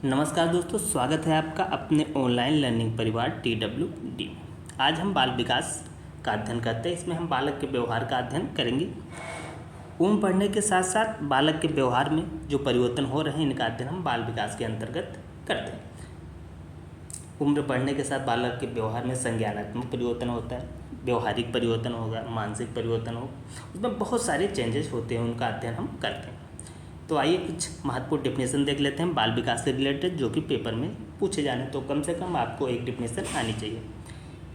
नमस्कार दोस्तों, स्वागत है आपका अपने ऑनलाइन लर्निंग परिवार TWD। आज हम बाल विकास का अध्ययन करते हैं। इसमें हम बालक के व्यवहार का अध्ययन करेंगे। उम्र बढ़ने के साथ साथ बालक के व्यवहार में जो परिवर्तन हो रहे हैं, इनका अध्ययन हम बाल विकास के अंतर्गत करते हैं। उम्र बढ़ने के साथ बालक के व्यवहार में संज्ञानात्मक परिवर्तन होता है, व्यवहारिक परिवर्तन होगा, मानसिक परिवर्तन होगा, उसमें बहुत सारे चेंजेस होते हैं, उनका अध्ययन हम करते हैं। तो आइए कुछ महत्वपूर्ण डिफिनेशन देख लेते हैं बाल विकास से रिलेटेड, जो कि पेपर में पूछे जाने, तो कम से कम आपको एक डिफिनेशन आनी चाहिए।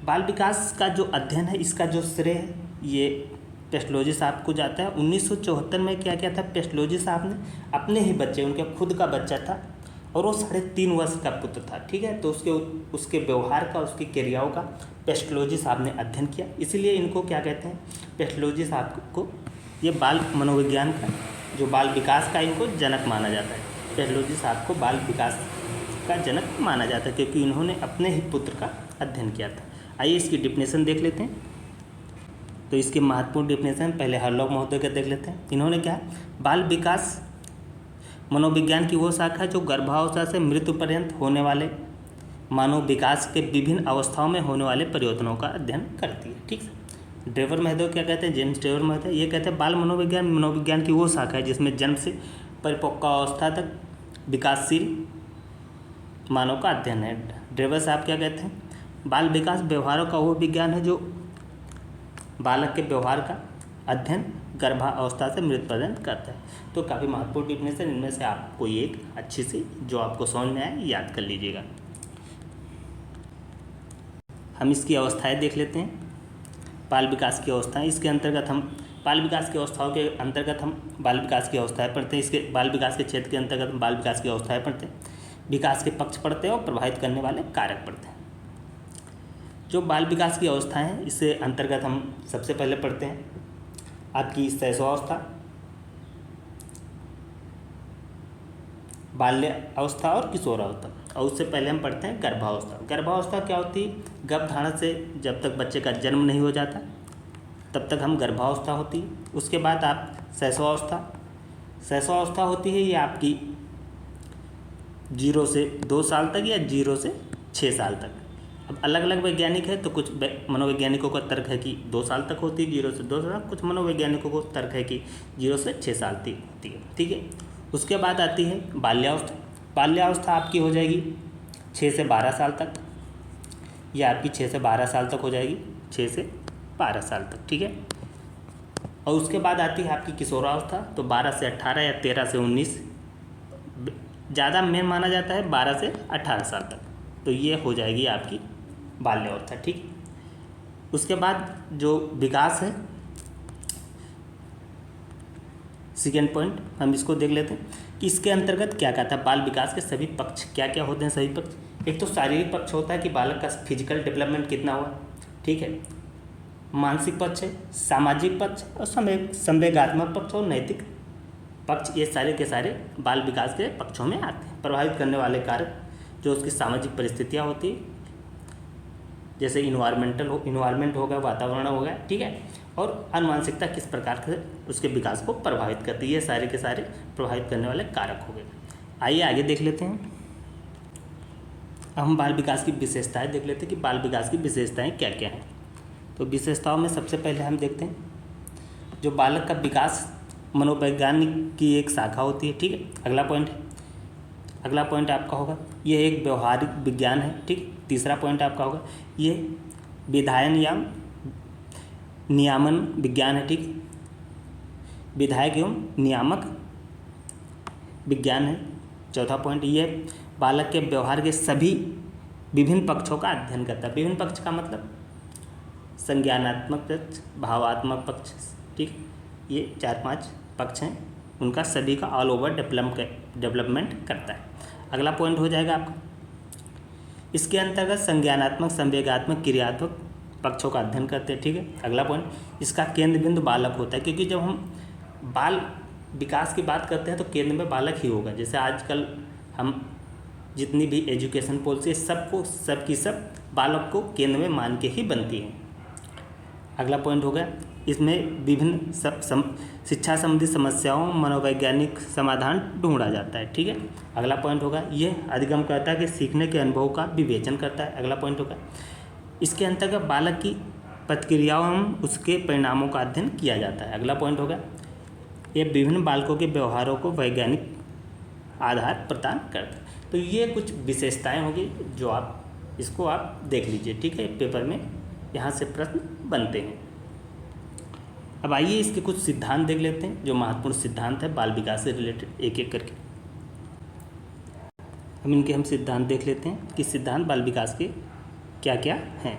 बाल विकास का जो अध्ययन है, इसका जो श्रेय है ये पेस्टोलॉजी साहब को जाता है। 1974 में क्या किया था पेस्टोलॉजी साहब ने, अपने ही बच्चे, उनके खुद का बच्चा था और वो 3.5 वर्ष का पुत्र था, ठीक है। तो उसके व्यवहार का, उसकी क्रियाओं का पेस्टोलॉजी साहब ने अध्ययन किया, इसीलिए इनको क्या कहते हैं, पेस्टोलॉजी साहब को ये बाल मनोविज्ञान का, जो बाल विकास का, इनको जनक माना जाता है। पेस्टोलॉजी साहब को बाल विकास का जनक माना जाता है क्योंकि इन्होंने अपने ही पुत्र का अध्ययन किया था। आइए इसकी डिफिनेशन देख लेते हैं। तो इसके महत्वपूर्ण डिफिनेशन पहले हर्लॉग महोदय का देख लेते हैं। इन्होंने क्या, बाल विकास मनोविज्ञान की वो शाखा है जो गर्भावस्था से मृत्यु पर्यंत होने वाले मानव विकास के विभिन्न अवस्थाओं में होने वाले परिवर्तनों का अध्ययन करती है, ठीक है। ड्रेवर महोदय क्या कहते हैं, जेम्स ड्रेवर महोदय ये कहते हैं बाल मनोविज्ञान की वो शाखा है जिसमें जन्म से परिपक्वावस्था तक विकासशील मानव का अध्ययन है। ड्रेवर साहब क्या कहते हैं, बाल विकास व्यवहारों का वो विज्ञान है जो बालक के व्यवहार का अध्ययन गर्भावस्था से मृत्यु पर्यंत करता है। तो काफ़ी महत्वपूर्ण डिफिनेशन, इनमें से आप कोई एक अच्छी सी जो आपको समझ में आए याद कर लीजिएगा। हम इसकी अवस्थाएं देख लेते हैं। बाल विकास की अवस्थाएं, इसके अंतर्गत हम बाल विकास की अवस्थाओं के अंतर्गत हम बाल विकास की अवस्थाएं पढ़ते हैं। इसके बाल विकास के क्षेत्र के अंतर्गत हम बाल विकास की अवस्थाएं पढ़ते हैं, विकास के पक्ष पढ़ते हैं और प्रभावित करने वाले कारक पढ़ते हैं। जो बाल विकास की अवस्थाएं हैं, इससे अंतर्गत हम सबसे पहले पढ़ते हैं आपकी शैशवावस्था, बाल्य अवस्था और किशोरावस्था, और उससे पहले हम पढ़ते हैं गर्भावस्था। गर्भावस्था क्या होती है, गर्भधारण से जब तक बच्चे का जन्म नहीं हो जाता तब तक हम गर्भावस्था होती है। उसके बाद आप शैशवावस्था होती है, ये आपकी 0 से 2 साल तक या 0 से 6 साल तक। अब अलग अलग वैज्ञानिक है, तो कुछ मनोवैज्ञानिकों का तर्क है कि 2 साल तक होती है, 0 से 2 साल, कुछ मनोवैज्ञानिकों को तर्क है कि 0 से 6 साल तक होती है, ठीक है। उसके बाद आती है बाल्यावस्था। बाल्यावस्था आपकी हो जाएगी 6 से 12 साल तक, यह आपकी 6 से 12 साल तक हो जाएगी, 6 से 12 साल तक, ठीक है। और उसके बाद आती है आपकी किशोरावस्था, तो 12 से 18 या 13 से 19, ज़्यादा मेन माना जाता है 12 से 18 साल तक, तो ये हो जाएगी आपकी बाल्यावस्था, ठीक। उसके बाद जो विकास है, सेकेंड पॉइंट हम इसको देख लेते हैं कि इसके अंतर्गत क्या कहता है, बाल विकास के सभी पक्ष क्या क्या होते हैं। सभी पक्ष, एक तो शारीरिक पक्ष होता है कि बालक का फिजिकल डेवलपमेंट कितना हुआ, ठीक है। मानसिक पक्ष है, सामाजिक पक्ष और संवेगात्मक पक्ष और नैतिक पक्ष, ये सारे के सारे बाल विकास के पक्षों में आते हैं। प्रभावित करने वाले कारक जो उसकी सामाजिक परिस्थितियाँ होती है, जैसे इन्वायरमेंट हो गया, वातावरण हो गया, ठीक है, और अनुवांशिकता किस प्रकार से उसके विकास को प्रभावित करती है, ये सारे के सारे प्रभावित करने वाले कारक हो गए। आइए आगे देख लेते हैं। हम बाल विकास की विशेषताएं देख लेते हैं कि बाल विकास की विशेषताएं क्या क्या हैं। तो विशेषताओं में सबसे पहले हम देखते हैं जो बालक का विकास मनोवैज्ञानिक की एक शाखा होती है, ठीक है। अगला पॉइंट आपका होगा ये एक व्यवहारिक विज्ञान है, ठीक। तीसरा पॉइंट आपका होगा ये विधायन या नियामन विज्ञान है, ठीक। विधायक एवं नियामक विज्ञान है। चौथा पॉइंट ये बालक के व्यवहार के सभी विभिन्न पक्षों का अध्ययन करता है। विभिन्न पक्ष का मतलब संज्ञानात्मक पक्ष, भावात्मक पक्ष, ठीक। ये 4-5 पक्ष हैं, उनका सभी का ऑल ओवर डेवलपमेंट करता है। अगला पॉइंट हो जाएगा आपका, इसके अंतर्गत संज्ञानात्मक, संवेगात्मक, क्रियात्मक पक्षों का अध्ययन करते हैं, ठीक है। अगला पॉइंट, इसका केंद्र बिंदु बालक होता है, क्योंकि जब हम बाल विकास की बात करते हैं तो केंद्र में बालक ही होगा। जैसे आजकल हम जितनी भी एजुकेशन पॉलिसी सब बालक को केंद्र में मान के ही बनती है। अगला पॉइंट हो गया इसमें विभिन्न शिक्षा संबंधी समस्याओं मनोवैज्ञानिक समाधान ढूंढा जाता है। ठीक है, अगला पॉइंट होगा ये अधिगम करता है कि सीखने के अनुभव का विवेचन करता है। अगला पॉइंट होगा इसके अंतर्गत बालक की प्रतिक्रियाओं एवं उसके परिणामों का अध्ययन किया जाता है। अगला पॉइंट होगा ये विभिन्न बालकों के व्यवहारों को वैज्ञानिक आधार प्रदान करता है। तो ये कुछ विशेषताएं होंगी जो इसको आप देख लीजिए। ठीक है, पेपर में यहाँ से प्रश्न बनते हैं। अब आइए इसके कुछ सिद्धांत देख लेते हैं जो महत्वपूर्ण सिद्धांत है बाल विकास से रिलेटेड, एक एक करके हम सिद्धांत देख लेते हैं कि सिद्धांत बाल विकास के क्या क्या हैं।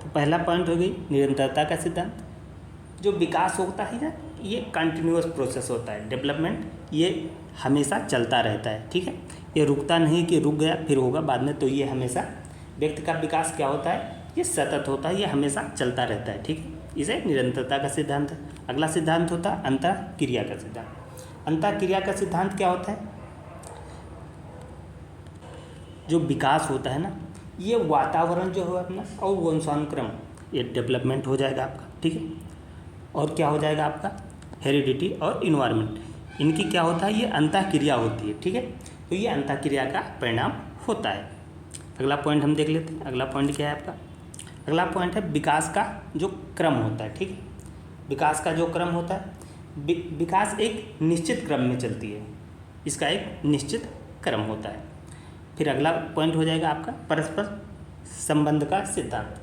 तो पहला पॉइंट हो गई निरंतरता का सिद्धांत। जो विकास होता है ना, ये कंटिन्यूअस प्रोसेस होता है। डेवलपमेंट ये हमेशा चलता रहता है। ठीक है, ये रुकता नहीं कि रुक गया फिर होगा बाद में, तो ये हमेशा व्यक्ति का विकास क्या होता है, ये सतत होता है, ये हमेशा चलता रहता है। ठीक है, इसे निरंतरता का सिद्धांत है। अगला सिद्धांत होता है अंतःक्रिया का सिद्धांत। अंतःक्रिया का सिद्धांत क्या होता है, जो विकास होता है ना, ये वातावरण जो है अपना और वंशानुक्रम, ये डेवलपमेंट हो जाएगा आपका। ठीक है, और क्या हो जाएगा आपका हेरिडिटी और इन्वायरमेंट, इनकी क्या होता है, ये अंतःक्रिया होती है। ठीक है, तो ये अंतःक्रिया का परिणाम होता है। अगला पॉइंट हम देख लेते हैं। अगला पॉइंट क्या है आपका, अगला पॉइंट है विकास का जो क्रम होता है। ठीक है, विकास का जो क्रम होता है, विकास एक निश्चित क्रम में चलती है, इसका एक निश्चित क्रम होता है। फिर अगला पॉइंट हो जाएगा आपका परस्पर संबंध का सिद्धांत।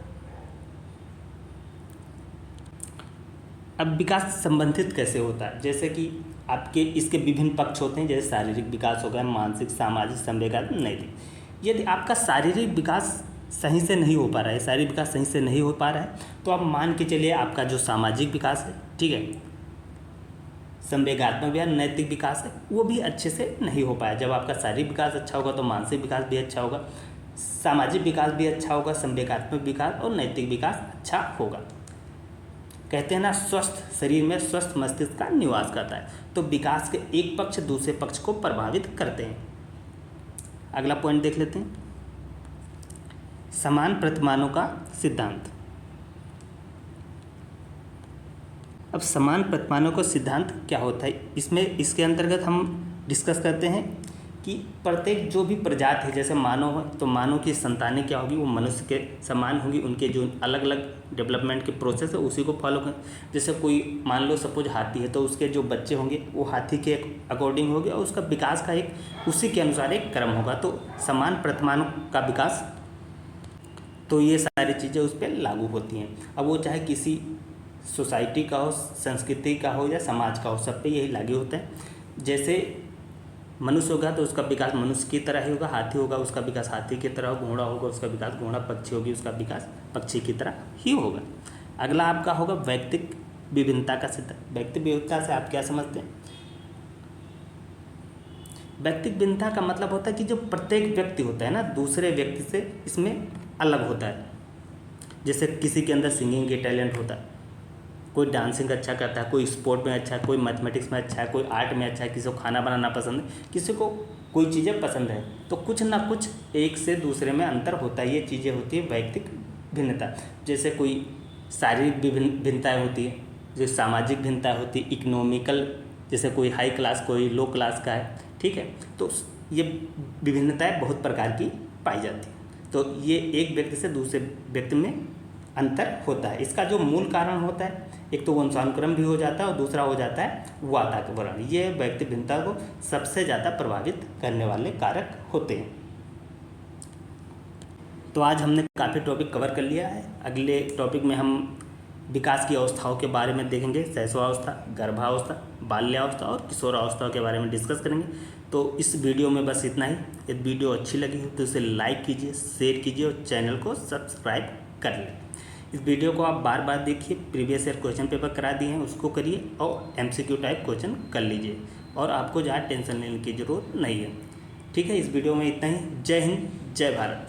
अब विकास संबंधित कैसे होता है, जैसे कि आपके इसके विभिन्न पक्ष होते हैं, जैसे शारीरिक विकास हो गया, मानसिक, सामाजिक, संवेदनशील, नैतिक। यदि आपका शारीरिक विकास सही से नहीं हो पा रहा है, शारीरिक विकास सही से नहीं हो पा रहा है, तो आप मान के चलिए आपका जो सामाजिक विकास है, ठीक है, संवेगात्मक या नैतिक विकास है, वो भी अच्छे से नहीं हो पाया। जब आपका शारीरिक विकास अच्छा होगा तो मानसिक विकास भी अच्छा होगा, सामाजिक विकास भी अच्छा होगा, संवेगात्मक विकास और नैतिक विकास अच्छा होगा। कहते हैं ना, स्वस्थ शरीर में स्वस्थ मस्तिष्क का निवास करता है। तो विकास के एक पक्ष दूसरे पक्ष को प्रभावित करते हैं। अगला पॉइंट देख लेते हैं, समान प्रतिमानों का सिद्धांत। अब समान प्रतिमानों का सिद्धांत क्या होता है, इसके अंतर्गत हम डिस्कस करते हैं कि प्रत्येक जो भी प्रजाति है, जैसे मानव है तो मानव की संतानें क्या होगी, वो मनुष्य के समान होगी। उनके जो अलग अलग डेवलपमेंट के प्रोसेस है उसी को फॉलो करें। जैसे कोई मान लो सपोज हाथी है, तो उसके जो बच्चे होंगे वो हाथी के अकॉर्डिंग होंगे और उसका विकास का एक उसी के अनुसार एक क्रम होगा। तो समान प्रतिमानों का विकास, तो ये सारी चीज़ें उस पर लागू होती हैं। अब वो चाहे किसी सोसाइटी का हो, संस्कृति का हो या समाज का हो, सब पे यही लागू होता है। जैसे मनुष्य होगा तो उसका विकास मनुष्य की तरह ही होगा, हाथी होगा उसका विकास हाथी की तरह, घोड़ा होगा उसका विकास घोड़ा, पक्षी होगी उसका विकास पक्षी की तरह ही होगा। अगला आपका होगा व्यक्तिक विभिन्नता का सिद्धांत। व्यक्तिक विभिन्नता से आप क्या समझते हैं? व्यक्तिक विभिन्नता का मतलब होता है कि जो प्रत्येक व्यक्ति होता है ना, दूसरे व्यक्ति से इसमें अलग होता है। जैसे किसी के अंदर सिंगिंग के टैलेंट होता है, कोई डांसिंग अच्छा करता है, कोई स्पोर्ट में अच्छा है, कोई मैथमेटिक्स में अच्छा है, कोई आर्ट में अच्छा है, किसी को खाना बनाना पसंद है, किसी को कोई चीज़ें पसंद है। तो कुछ ना कुछ एक से दूसरे में अंतर होता है। ये चीज़ें होती है व्यक्तिक भिन्नता। जैसे कोई शारीरिक भिन्नताएँ होती है, जो सामाजिक भिन्नता होती है, इकोनॉमिकल, जैसे कोई हाई क्लास कोई लो क्लास का है, ठीक है। तो ये विभिन्नताएँ बहुत प्रकार की पाई जाती हैं। तो ये एक व्यक्ति से दूसरे व्यक्ति में अंतर होता है। इसका जो मूल कारण होता है, एक तो वंशानुक्रम भी हो जाता है और दूसरा हो जाता है वातावरण। ये व्यक्ति भिन्नता को सबसे ज़्यादा प्रभावित करने वाले कारक होते हैं। तो आज हमने काफ़ी टॉपिक कवर कर लिया है। अगले टॉपिक में हम विकास की अवस्थाओं के बारे में देखेंगे। शैशवावस्था, गर्भावस्था, बाल्यावस्था और किशोरावस्था के बारे में डिस्कस करेंगे। तो इस वीडियो में बस इतना ही। यदि वीडियो अच्छी लगी हो तो इसे लाइक कीजिए, शेयर कीजिए और चैनल को सब्सक्राइब कर लें। इस वीडियो को आप बार बार देखिए। प्रीवियस ईयर क्वेश्चन पेपर करा दिए हैं, उसको करिए और MCQ टाइप क्वेश्चन कर लीजिए और आपको ज़्यादा टेंशन लेने की ज़रूरत नहीं है। ठीक है, इस वीडियो में इतना ही। जय हिंद, जय भारत।